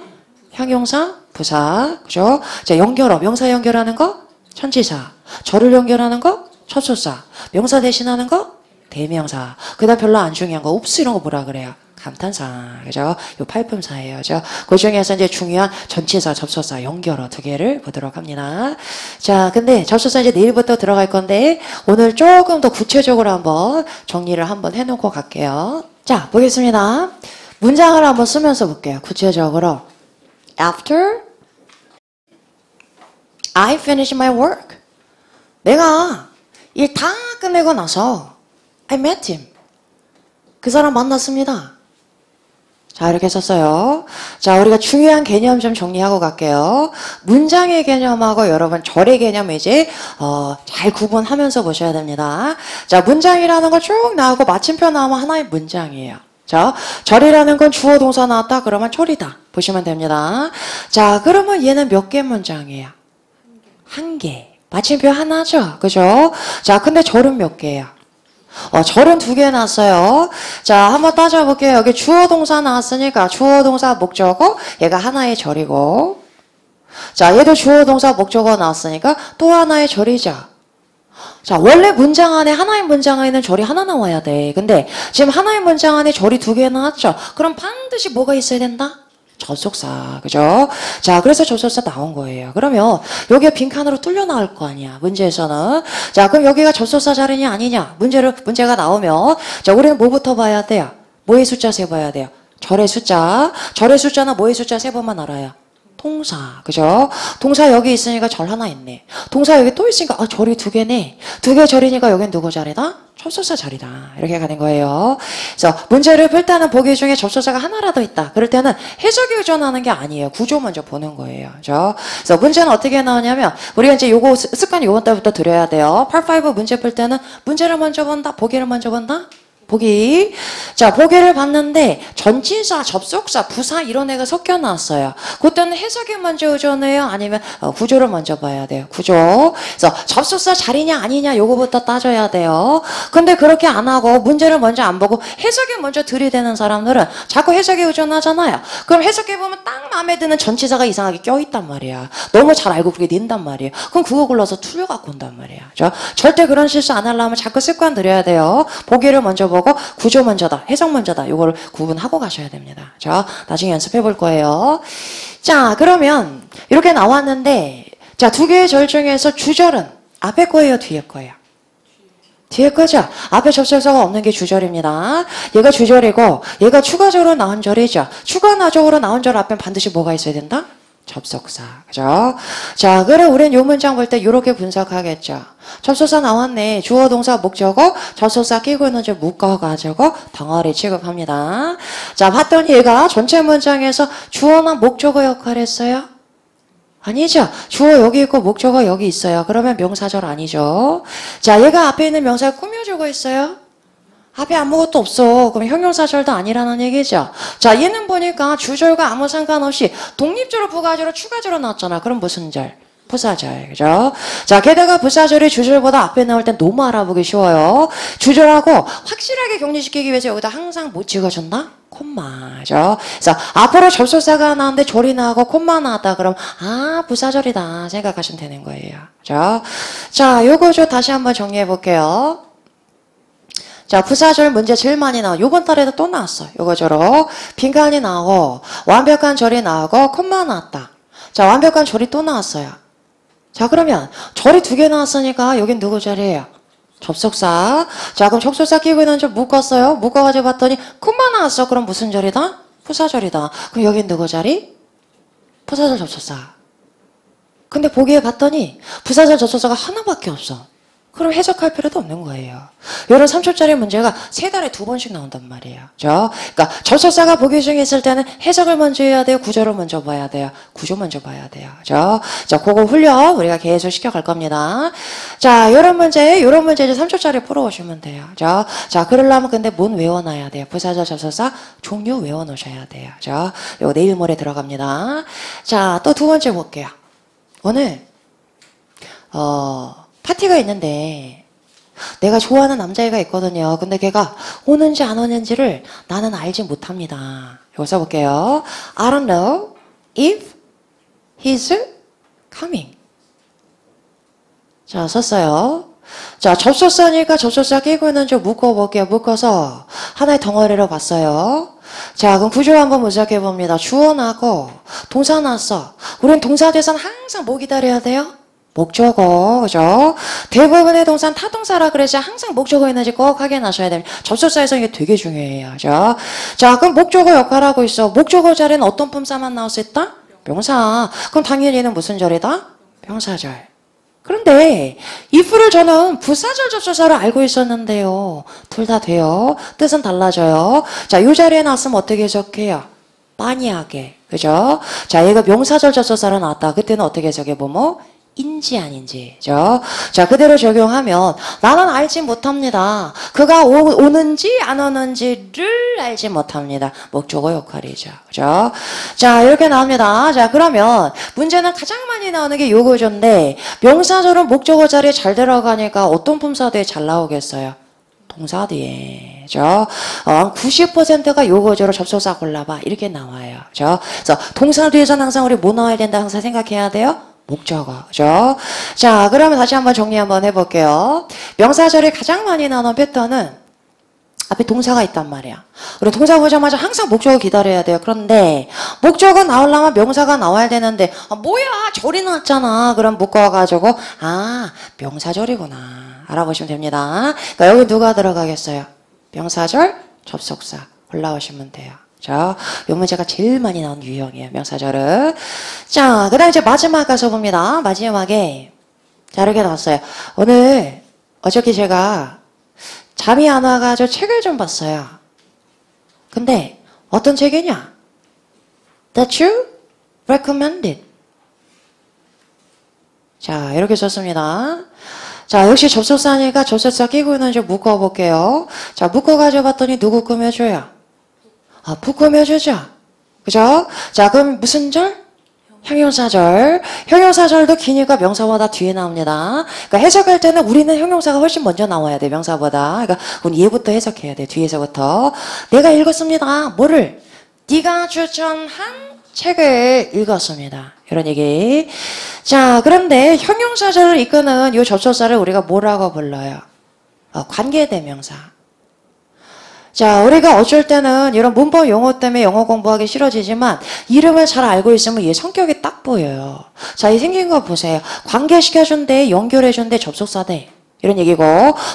형용사, 부사. 그죠? 자, 연결어. 명사 연결하는 거? 천치사. 절을 연결하는 거? 접속사. 명사 대신하는 거? 대명사. 그다음 별로 안 중요한 거. 옵스 이런 거 뭐라 그래요? 감탄사. 그죠? 요 팔품사예요. 그 중에서 이제 중요한 전치사, 접속사, 연결어 2개를 보도록 합니다. 자, 근데 접속사 이제 내일부터 들어갈 건데 오늘 조금 더 구체적으로 한번 정리를 한번 해놓고 갈게요. 자, 보겠습니다. 문장을 한번 쓰면서 볼게요. 구체적으로. After I finish my work. 내가 일 다 끝내고 나서 I met him. 그 사람 만났습니다. 자, 이렇게 썼어요. 자, 우리가 중요한 개념 좀 정리하고 갈게요. 문장의 개념하고 여러분 절의 개념 이제 잘 구분하면서 보셔야 됩니다. 자, 문장이라는 거 쭉 나오고 마침표 나오면 하나의 문장이에요. 자, 절이라는 건 주어 동사 나왔다 그러면 절이다 보시면 됩니다. 자, 그러면 얘는 몇 개 문장이에요? 1개. 마침표 하나죠. 그죠? 자, 근데 절은 몇 개예요? 절은 2개 나왔어요. 자, 한번 따져볼게요. 여기 주어 동사 나왔으니까 주어 동사 목적어 얘가 하나의 절이고 자, 얘도 주어 동사 목적어 나왔으니까 또 하나의 절이죠. 자, 원래 문장 안에 하나의 문장 안에는 절이 하나 나와야 돼. 근데 지금 하나의 문장 안에 절이 2개 나왔죠. 그럼 반드시 뭐가 있어야 된다? 접속사. 그죠? 자, 그래서 접속사 나온 거예요. 그러면 여기가 빈칸으로 뚫려 나올 거 아니야. 문제에서는. 자, 그럼 여기가 접속사 자리냐 아니냐? 문제가 나오면 자, 우리는 뭐부터 봐야 돼요? 뭐의 숫자 세봐야 돼요? 절의 숫자. 절의 숫자나 뭐의 숫자 세보면 알아요. 동사. 그죠? 동사 여기 있으니까 절 하나 있네. 동사 여기 또 있으니까 절이 2개네. 2개 절이니까 여긴 누구 자리다? 접속사 자리다. 이렇게 가는 거예요. 그래서 문제를 풀 때는 보기 중에 접속사가 하나라도 있다. 그럴 때는 해석에 의존하는 게 아니에요. 구조 먼저 보는 거예요. 그죠? 그래서 문제는 어떻게 나오냐면 우리가 이제 요거 습관 요번 달부터 들여야 돼요. Part 5 문제 풀 때는 문제를 먼저 본다. 보기를 먼저 본다. 보기. 자, 보기를 봤는데 전치사, 접속사, 부사 이런 애가 섞여 나왔어요. 그때는 해석에 먼저 의존해요? 아니면 구조를 먼저 봐야 돼요? 구조. 그래서 접속사 자리냐 아니냐 요거부터 따져야 돼요. 근데 그렇게 안 하고 문제를 먼저 안 보고 해석에 먼저 들이대는 사람들은 자꾸 해석에 의존하잖아요. 그럼 해석해 보면 딱 마음에 드는 전치사가 이상하게 껴있단 말이야. 너무 잘 알고 그게 닌단 말이에요. 그럼 그거 골라서 틀려 갖고 온단 말이야. 절대 그런 실수 안 하려면 자꾸 습관 들여야 돼요. 보기를 먼저 보고 구조 먼저다, 해석 먼저다. 이걸 구분하고 가셔야 됩니다. 자, 나중에 연습해 볼 거예요. 자, 그러면 이렇게 나왔는데 자, 2개의 절 중에서 주절은 앞에 거예요, 뒤에 거예요? 뒤에 거죠? 앞에 접속사가 없는 게 주절입니다. 얘가 주절이고 얘가 추가적으로 나온 절이죠. 추가적으로 나온 절 앞엔 반드시 뭐가 있어야 된다? 접속사. 그죠? 자, 그래, 우린 요 문장 볼 때 이렇게 분석하겠죠. 접속사 나왔네. 주어, 동사, 목적어, 접속사 끼고 있는 줄 묶어가지고 덩어리 취급합니다. 자, 봤더니 얘가 전체 문장에서 주어나 목적어 역할을 했어요? 아니죠. 주어 여기 있고 목적어 여기 있어요. 그러면 명사절 아니죠. 자, 얘가 앞에 있는 명사를 꾸며주고 있어요? 앞에 아무것도 없어. 그럼 형용사절도 아니라는 얘기죠. 자, 얘는 보니까 주절과 아무 상관없이 독립주로 부가주로 추가주로 나왔잖아. 그럼 무슨 절? 부사절. 그죠? 자, 게다가 부사절이 주절보다 앞에 나올 땐 너무 알아보기 쉬워요. 주절하고 확실하게 격리시키기 위해서 여기다 항상 뭐 찍어준다? 콤마죠. 그래서 앞으로 접속사가 나왔는데 절이 나오고 콤마 나왔다. 그럼 아, 부사절이다 생각하시면 되는 거예요. 그죠? 자, 요거 다시 한번 정리해 볼게요. 자, 부사절 문제 제일 많이 나와. 요번 달에도 또 나왔어. 요거저로. 빈칸이 나오고, 완벽한 절이 나오고, 콤마 나왔다. 자, 완벽한 절이 또 나왔어요. 자, 그러면 절이 2개 나왔으니까 여긴 누구 절이에요? 접속사. 자, 그럼 접속사 끼고 있는 줄 묶었어요. 묶어가지고 봤더니 콤마 나왔어. 그럼 무슨 절이다? 부사절이다. 그럼 여긴 누구 자리? 부사절 접속사. 근데 보기에 봤더니 부사절 접속사가 하나밖에 없어. 그럼 해석할 필요도 없는 거예요. 이런 3초짜리 문제가 3달에 2번씩 나온단 말이에요. 그죠? 그러니까 접속사가 보기 중에 있을 때는 해석을 먼저 해야 돼요? 구조를 먼저 봐야 돼요? 구조 먼저 봐야 돼요. 그죠? 자, 그거 훈련 우리가 계속 시켜갈 겁니다. 자, 이런 문제 이제 3초짜리 풀어오시면 돼요. 그죠? 자, 그러려면 근데 뭔 외워놔야 돼요? 부사절 접속사 종류 외워놓으셔야 돼요. 그죠? 이거 내일 모레 들어갑니다. 자, 또 2번째 볼게요. 오늘 파티가 있는데 내가 좋아하는 남자애가 있거든요. 근데 걔가 오는지 안 오는지를 나는 알지 못합니다. 이거 써볼게요. I don't know if he's coming. 자, 썼어요. 자, 접속사니까 접속사 끼고 있는 줄 묶어볼게요. 묶어서 하나의 덩어리로 봤어요. 자, 그럼 구조 한번 분석해봅니다. 주어 나고 동사 나왔어. 우린 동사 대상 항상 뭐 기다려야 돼요? 목적어, 그죠? 대부분의 동사는 타동사라 그래서 항상 목적어 있는지 꼭 확인하셔야 됩니다. 접속사에서 이게 되게 중요해요. 그죠? 자, 그럼 목적어 역할을 하고 있어. 목적어 자리는 어떤 품사만 나올 수 있다? 명사. 그럼 당연히 얘는 무슨 절이다? 명사절. 그런데 if를 저는 부사절 접속사로 알고 있었는데요. 둘 다 돼요. 뜻은 달라져요. 자, 이 자리에 나왔으면 어떻게 해석해요? 빤히하게. 그죠? 자, 얘가 명사절 접속사로 나왔다. 그때는 어떻게 해석해 보면 인지 아닌지. 그죠? 자, 그대로 적용하면 나는 알지 못합니다. 그가 오는지 안 오는지를 알지 못합니다. 목적어 역할이죠. 그죠? 자, 이렇게 나옵니다. 자, 그러면 문제는 가장 많이 나오는 게 요거조인데 명사절은 목적어 자리에 잘 들어가니까 어떤 품사 뒤에 잘 나오겠어요? 동사 뒤에. 그죠? 90%가 요거저로 접속사 골라봐. 이렇게 나와요. 그죠? 그래서 동사 뒤에서는 항상 우리 뭐 나와야 된다 항상 생각해야 돼요? 목적어. 그죠? 자, 그러면 다시 한번 정리 한번 해볼게요. 명사절이 가장 많이 나오는 패턴은 앞에 동사가 있단 말이야. 그리고 동사 보자마자 항상 목적어 기다려야 돼요. 그런데 목적어 나오려면 명사가 나와야 되는데 뭐야 절이 나왔잖아. 그럼 묶어가지고 명사절이구나. 알아보시면 됩니다. 그러니까 여기 누가 들어가겠어요? 명사절, 접속사 올라오시면 돼요. 자, 요 문제가 제일 많이 나온 유형이에요. 명사절은. 자, 그 다음 이제 마지막 가서 봅니다. 마지막에 자, 이렇게 나왔어요. 오늘 어저께 제가 잠이 안 와가지고 책을 좀 봤어요. 근데 어떤 책이냐? That you recommended. 자, 이렇게 썼습니다. 자, 역시 접속사니까 접속사 끼고 있는지 묶어볼게요. 자, 묶어가지고 봤더니 누구 꾸며줘요? 묶어줘죠. 그죠? 자, 그럼 무슨 절? 형용사절. 형용사절도 기니까 명사보다 뒤에 나옵니다. 그러니까 해석할 때는 우리는 형용사가 훨씬 먼저 나와야 돼, 명사보다. 그러니까 우리 얘부터 해석해야 돼, 뒤에서부터. 내가 읽었습니다. 뭐를? 네가 추천한 책을 읽었습니다. 이런 얘기. 자, 그런데 형용사절을 이끄는 이 접속사를 우리가 뭐라고 불러요? 관계대명사. 자, 우리가 어쩔 때는 이런 문법 용어 때문에 영어 공부하기 싫어지지만 이름을 잘 알고 있으면 얘 성격이 딱 보여요. 자, 이 생긴 거 보세요. 관계시켜준대, 연결해준대, 접속사대. 이런 얘기고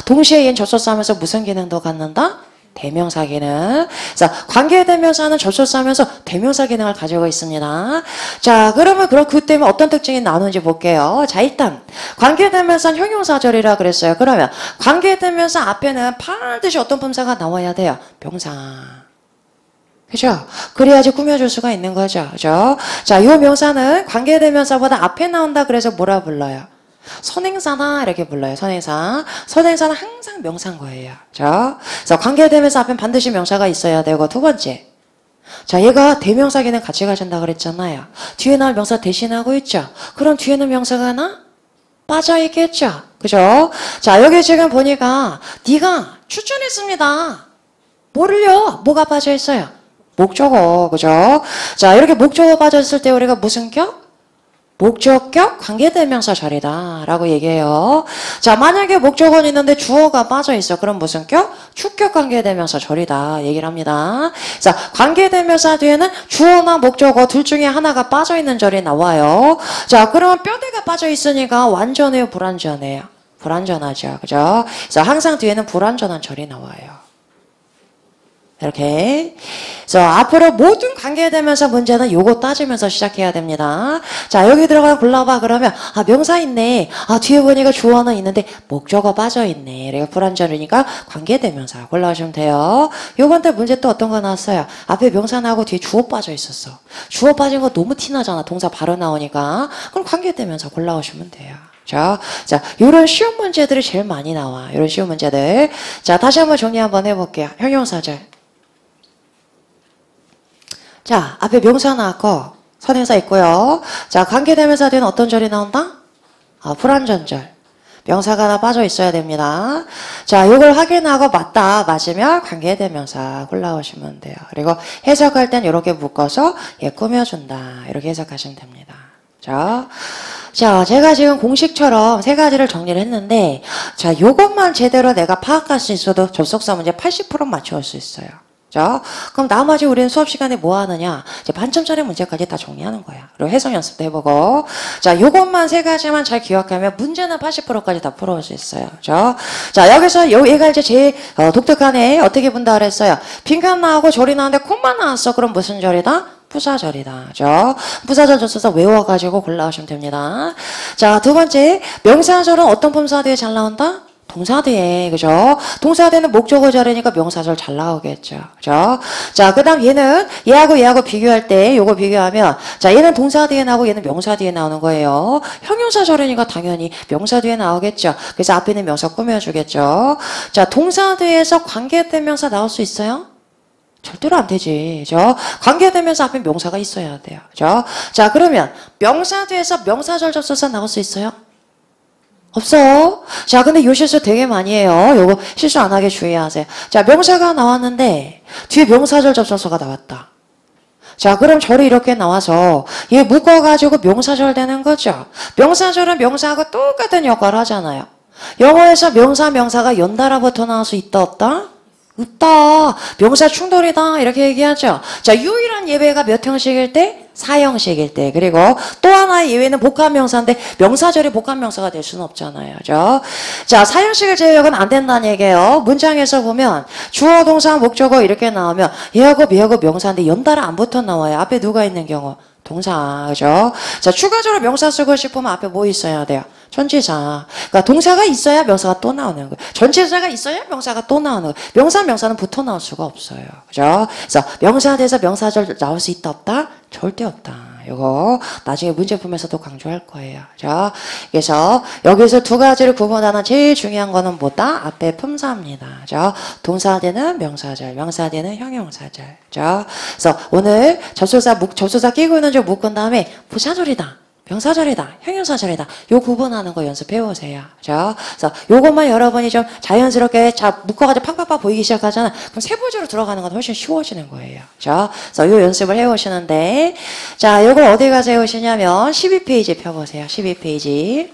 동시에 얘는 접속사 하면서 무슨 기능도 갖는다? 대명사 기능. 자, 관계대명사는 접속사면서 대명사 기능을 가지고 있습니다. 자, 그러면 그 때문에 어떤 특징이 나오는지 볼게요. 자, 일단 관계대명사는 형용사절이라 그랬어요. 그러면 관계대명사 앞에는 반드시 어떤 품사가 나와야 돼요? 명사. 그죠? 그래야지 꾸며줄 수가 있는 거죠. 그죠? 자, 이 명사는 관계대명사보다 앞에 나온다 그래서 뭐라 불러요? 선행사다 이렇게 불러요. 선행사. 선행사는 항상 명사인 거예요. 그죠? 그래서 관계대명사 앞엔 반드시 명사가 있어야 되고 두 번째. 자, 얘가 대명사 기능 같이 가진다 그랬잖아요. 뒤에 나올 명사 대신하고 있죠. 그럼 뒤에는 명사가 하나 빠져 있겠죠. 그죠? 자, 여기 지금 보니까 네가 추천했습니다. 뭐를요? 뭐가 빠져 있어요? 목적어. 그죠? 자, 이렇게 목적어 빠졌을 때 우리가 무슨 격? 목적격 관계대명사 절이다 라고 얘기해요. 자, 만약에 목적어는 있는데 주어가 빠져 있어. 그럼 무슨 격? 축격 관계대명사 절이다 얘기를 합니다. 자, 관계대명사 뒤에는 주어나 목적어 둘 중에 하나가 빠져 있는 절이 나와요. 자, 그러면 뼈대가 빠져 있으니까 완전해요, 불완전해요? 불완전하죠. 그죠? 그래서 항상 뒤에는 불완전한 절이 나와요. 이렇게. 그래서 앞으로 모든 관계대명사 문제는 요거 따지면서 시작해야 됩니다. 자, 여기 들어가 골라봐. 그러면 아, 명사 있네. 아, 뒤에 보니까 주어는 있는데 목적어 빠져 있네. 이렇게 불완전이니까 관계대명사 골라주시면 돼요. 요번 때 문제 또 어떤 거 나왔어요? 앞에 명사 나오고 뒤에 주어 빠져 있었어. 주어 빠진 거 너무 티나잖아. 동사 바로 나오니까. 그럼 관계대명사 골라오시면 돼요. 자, 요런 쉬운 문제들이 제일 많이 나와. 요런 쉬운 문제들. 자, 다시 한번 정리 한번 해볼게요. 형용사절. 자, 앞에 명사 나왔고 선행사 있고요. 자, 관계대명사 뒤에는 어떤 절이 나온다? 아, 불완전절. 명사가 하나 빠져 있어야 됩니다. 자, 요걸 확인하고 맞다, 맞으면 관계대명사 골라오시면 돼요. 그리고 해석할 땐 이렇게 묶어서 꾸며준다. 이렇게 해석하시면 됩니다. 자, 제가 지금 공식처럼 세 가지를 정리를 했는데, 자, 요것만 제대로 내가 파악할 수 있어도 접속사 문제 80% 맞춰올 수 있어요. 자, 그럼 나머지 우리는 수업 시간에 뭐 하느냐? 이제 반점짜리 문제까지 다 정리하는 거야. 그리고 해석 연습도 해보고. 자, 요것만 세 가지만 잘 기억하면 문제는 80%까지 다 풀어올 수 있어요. 자, 여기서 얘가 이제 제일 독특한 애 어떻게 본다 그랬어요? 빈칸 나오고 절이 나왔는데 콤만 나왔어. 그럼 무슨 절이다? 부사절이다. 그죠? 부사절 줬어서 외워가지고 골라오시면 됩니다. 자, 두 번째. 명사절은 어떤 품사 뒤에 잘 나온다? 동사 뒤에, 그죠? 동사 뒤에는 목적어 절이니까 명사절 잘 나오겠죠. 그죠? 자, 그 다음 얘하고 비교할 때, 요거 비교하면, 자, 얘는 동사 뒤에 나오고 얘는 명사 뒤에 나오는 거예요. 형용사 절이니까 당연히 명사 뒤에 나오겠죠. 그래서 앞에 있는 명사 꾸며주겠죠. 자, 동사 뒤에서 관계대명사 나올 수 있어요? 절대로 안 되지. 그죠? 관계대명사 앞에 명사가 있어야 돼요. 그죠? 자, 그러면 명사 뒤에서 명사절 접속사 나올 수 있어요? 없어. 자, 근데 요 실수 되게 많이 해요. 요거 실수 안 하게 주의하세요. 자, 명사가 나왔는데 뒤에 명사절 접속사가 나왔다. 자, 그럼 절이 이렇게 나와서 얘 묶어가지고 명사절 되는 거죠. 명사절은 명사하고 똑같은 역할을 하잖아요. 영어에서 명사가 연달아 붙어 나올 수 있다 없다? 없다. 명사 충돌이다. 이렇게 얘기하죠. 자, 유일한 예외가 몇 형식일 때? 4형식일 때. 그리고 또 하나의 예외는 복합명사인데 명사절이 복합명사가 될 수는 없잖아요. 그죠? 자, 4형식을 제외하고는 안 된다는 얘기예요. 문장에서 보면 주어, 동사, 목적어 이렇게 나오면 얘하고 명사인데 연달아 안 붙어 나와요. 앞에 누가 있는 경우? 동사. 그죠? 자, 추가적으로 명사 쓰고 싶으면 앞에 뭐 있어야 돼요? 전치사. 그러니까 동사가 있어야 명사가 또 나오는 거예요. 전치사가 있어야 명사가 또 나오는 거예요. 명사는 붙어 나올 수가 없어요. 그죠? 그래서 명사 대서 명사절 나올 수 있다 없다? 절대 없다. 이거 나중에 문제품에서도 강조할 거예요. 자, 그래서 여기서 두 가지를 구분하는 제일 중요한 거는 뭐다? 앞에 품사입니다. 자, 동사 뒤는 명사절, 명사 뒤는 형용사절. 자, 그래서 오늘 접속사 끼고 있는 줄 묶은 다음에 부사절이다. 명사절이다, 형용사절이다. 요 구분하는 거 연습해 오세요. 자, 그래서 요것만 여러분이 좀 자연스럽게 묶어가지고 팍팍팍 보이기 시작하잖아. 그럼 세부적으로 들어가는 건 훨씬 쉬워지는 거예요. 자, 그래서 요 연습을 해 오시는데, 자, 요걸 어디 가서 해 오시냐면 12페이지 펴보세요. 12페이지.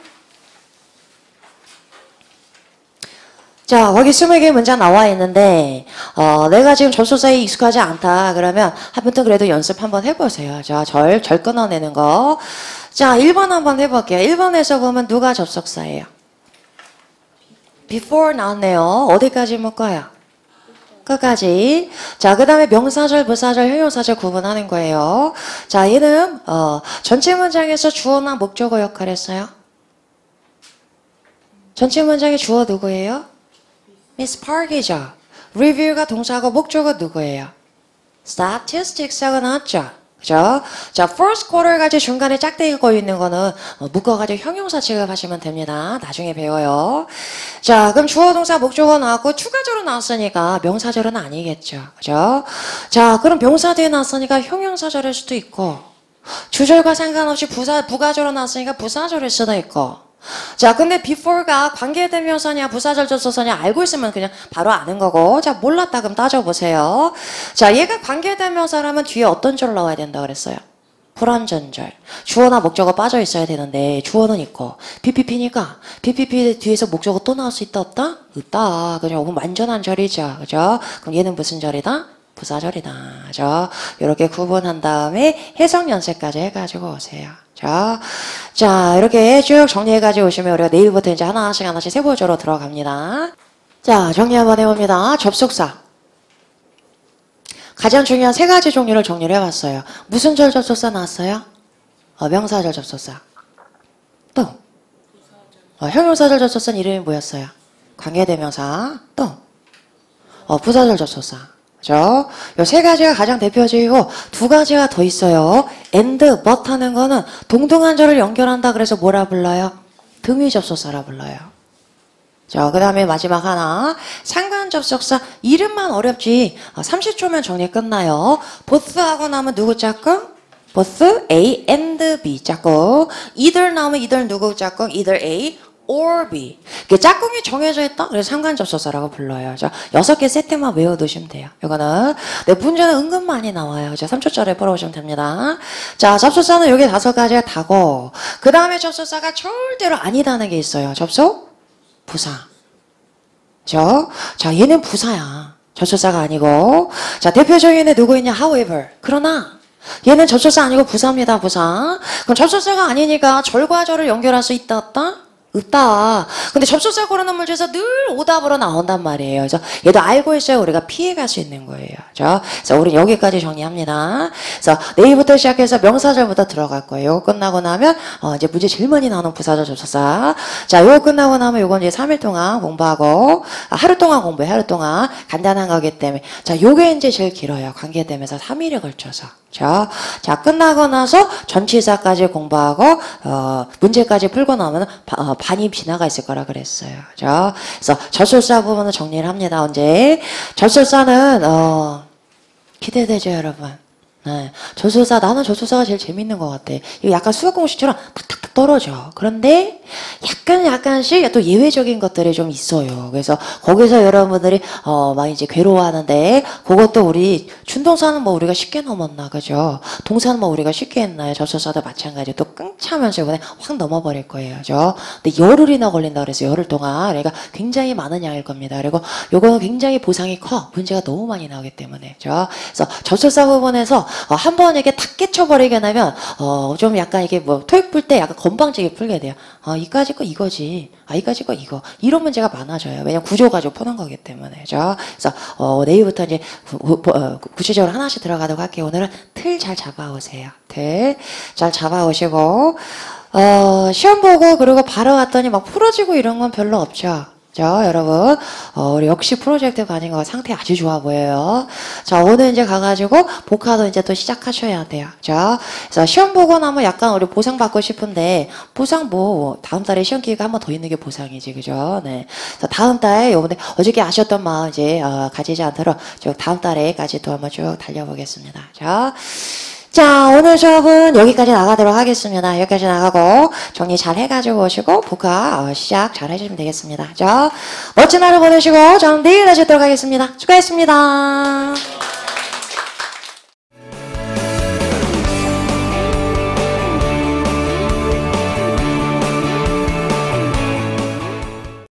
자, 거기 20개 문장 나와 있는데, 내가 지금 접속사에 익숙하지 않다. 그러면, 아무튼 그래도 연습 한번 해보세요. 자, 절 끊어내는 거. 자, 1번 한번 해볼게요. 1번에서 보면 누가 접속사예요? before 나왔네요. 어디까지 묶어요? 끝까지. 자, 그 다음에 명사절, 부사절, 형용사절 구분하는 거예요. 자, 얘는 전체 문장에서 주어나 목적어 역할을 했어요. 전체 문장의 주어 누구예요? Miss Park이죠. Review가 동사고 목적어 누구예요? Statistics하고 나왔죠. 그죠? 자, first quarter까지 중간에 짝대기 꼬여 있는 거는 묶어가지고 형용사 취급하시면 됩니다. 나중에 배워요. 자, 그럼 주어, 동사, 목적어 나왔고 추가적으로 나왔으니까 명사절은 아니겠죠. 그죠? 자, 그럼 명사 뒤에 나왔으니까 형용사절일 수도 있고 주절과 상관없이 부가절로 나왔으니까 부사절일 수도 있고 자, 근데 before가 관계대명사냐 부사절 접속사냐 알고 있으면 그냥 바로 아는 거고 자, 몰랐다 그럼 따져보세요. 자, 얘가 관계대명사라면 뒤에 어떤 절 나와야 된다 그랬어요? 불완전절. 주어나 목적어 빠져 있어야 되는데 주어는 있고 PPP니까 PPP 뒤에서 목적어 또 나올 수 있다 없다? 없다. 그죠? 완전한 절이죠. 그죠? 그럼 얘는 무슨 절이다? 부사절이다. 그죠? 이렇게 구분한 다음에 해석 연습까지 해가지고 오세요. 자, 이렇게 쭉 정리해가지고 오시면 우리가 내일부터 이제 하나씩 세부적으로 들어갑니다. 자, 정리 한번 해봅니다. 접속사. 가장 중요한 세 가지 종류를 정리를 해봤어요. 무슨 절 접속사 나왔어요? 명사절 접속사. 또? 형용사절 접속사는 이름이 뭐였어요? 관계대명사. 또? 부사절 접속사. 그죠? 요 세 가지가 가장 대표적이고 두 가지가 더 있어요. and, but 하는 거는 동등한 절을 연결한다 그래서 뭐라 불러요? 등위 접속사라 불러요. 자, 그 다음에 마지막 하나 상관 접속사 이름만 어렵지 30초면 정리 끝나요. both 하고 나면 누구 짝꿍? both A and B 짝꿍. either 나오면 either 누구 짝꿍? either A or B. 짝꿍이 정해져 있다? 그래서 상관접속사라고 불러요. 6개 세트만 외워두시면 돼요. 이거는. 네, 문제는 은근 많이 나와요. 3초짜리 풀어보시면 됩니다. 자, 접속사는 여기 5가지가 다고, 그 다음에 접속사가 절대로 아니다는 게 있어요. 접속? 부사. 그죠? 자, 얘는 부사야. 접속사가 아니고. 자, 대표적인 애 누구 있냐? however. 그러나, 얘는 접속사 아니고 부사입니다. 부사. 그럼 접속사가 아니니까 절과 절을 연결할 수 있다, 없다? 없다. 근데 접속사 고르는 문제에서 늘 오답으로 나온단 말이에요. 그래서 얘도 알고 있어야 우리가 피해갈 수 있는 거예요. 그죠? 그래서 우리 여기까지 정리합니다. 그래서 내일부터 시작해서 명사절부터 들어갈 거예요. 이거 끝나고 나면 이제 문제 제일 많이 나오는 부사절 접속사. 자, 이거 끝나고 나면 이건 이제 3일 동안 공부하고 하루 동안 공부해. 하루 동안 간단한 거기 때문에 자, 요게 이제 제일 길어요. 관계되면서 3일에 걸쳐서. 자, 끝나고 나서 전치사까지 공부하고 문제까지 풀고 나면 반이 지나가 있을 거라 그랬어요. 그죠? 그래서 접속사 부분은 정리를 합니다. 언제? 접속사는 기대되죠, 여러분. 네. 접속사, 나는 접속사가 제일 재밌는 것 같아. 이거 약간 수학 공식처럼 탁탁탁 떨어져. 그런데 약간씩 또 예외적인 것들이 좀 있어요. 그래서 거기서 여러분들이 막 이제 괴로워하는데 그것도 우리 준동사는 뭐 우리가 쉽게 넘었나, 그죠? 동사는 뭐 우리가 쉽게 했나요? 접속사도 마찬가지. 또 끙차면서 이번에 확 넘어버릴 거예요, 그죠? 근데 열흘이나 걸린다 그래서 열흘 동안 그러니까 굉장히 많은 양일 겁니다. 그리고 요거는 굉장히 보상이 커. 문제가 너무 많이 나오기 때문에, 그죠? 그래서 접속사 부분에서 한번 이렇게 탁 깨쳐버리게 되면 좀 약간 이게 뭐 토익 풀 때 약간 건방지게 풀게 돼요. 이까지 거 이거지. 이까지 거 이거. 이런 문제가 많아져요. 왜냐면 구조 가지고 푸는 거기 때문에. 그죠? 그래서 내일부터 이제 구체적으로 하나씩 들어가도록 할게요. 오늘은 틀 잘 잡아오세요. 틀 잘 잡아오시고 시험 보고 그리고 바로 왔더니 막 풀어지고 이런 건 별로 없죠. 자, 여러분, 우리 역시 프로젝트 반인 거 상태 아주 좋아 보여요. 자, 오늘 이제 가가지고 복화도 이제 또 시작하셔야 돼요. 자, 그래서 시험 보고 나면 약간 우리 보상 받고 싶은데 보상 뭐 다음 달에 시험 기회가 한 번 더 있는 게 보상이지, 그죠? 네. 그래서 다음 달에 요번에 어저께 아셨던 마음 이제 가지지 않도록 쭉 다음 달에까지 또 한번 쭉 달려보겠습니다. 자, 오늘 수업은 여기까지 나가도록 하겠습니다. 여기까지 나가고 정리 잘 해가지고 오시고 복화 시작 잘 해주시면 되겠습니다. 자, 멋진 하루 보내시고 저는 내일 다시 뵙도록 하겠습니다. 수고했습니다.